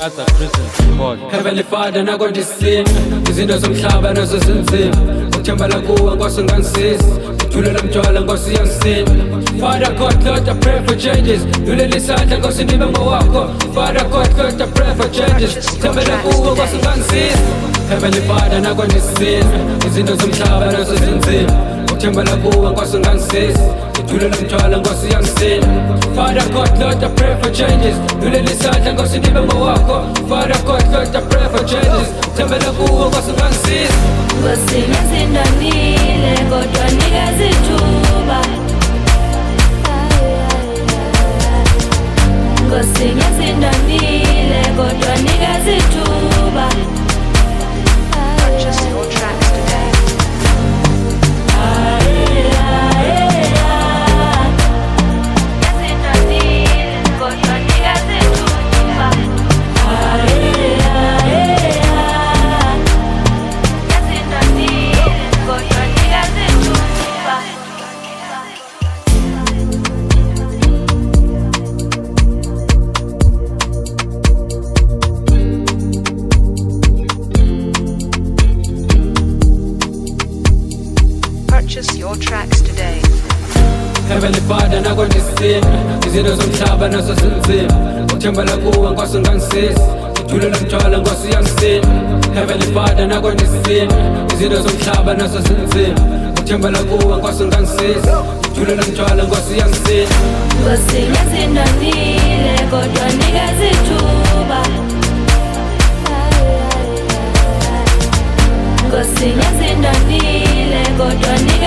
other prison board. Heavenly Father nakondisini izinto zomhlaba nazo zinzima ukuthembela kuwe Nkosi unganisiza ngithulela mjwala Nkosi yangisina Father God Lord I pray for changes Lulele isandla Nkosi nibe ngowakho Father God Lord I pray for changes ukuthembela kuwe Nkosi unganisiza Heavenly Father nakondisini izinto zomhlaba nazo zinzima ukuthembela kuwe Nkosi unganisiza ngithulela mjwala Nkosi yangisina Father God Lord I pray for changes Lulele isandla Nkosi nibe ngowakho Father God Lord I pray for changes ukuthembela kuwe Nkosi unganisiza Nkosi ngizindanile kodwa nikeza ithuba Nkosi ngizindanile kodwa nikeza ithuba Purchase your tracks today. Ngizindanile kodwa nikeza ithuba Ngizindanile kodwa nikeza ithuba Purchase your tracks today. Heavenly Father nakondisini izinto zomhlaba nazo zinzima ukuthembela kuwe Nkosi unganisiza ngithulela mjwala Nkosi yangisina Heavenly Father nakondisini izinto zomhlaba nazo zinzima ukuthembela kuwe Nkosi unganisiza ngithulela mjwala Nkosi yangisina Nkosi ngizindanile kodwa nikeza ithuba Nkosi ngizindanile kodwa nikeza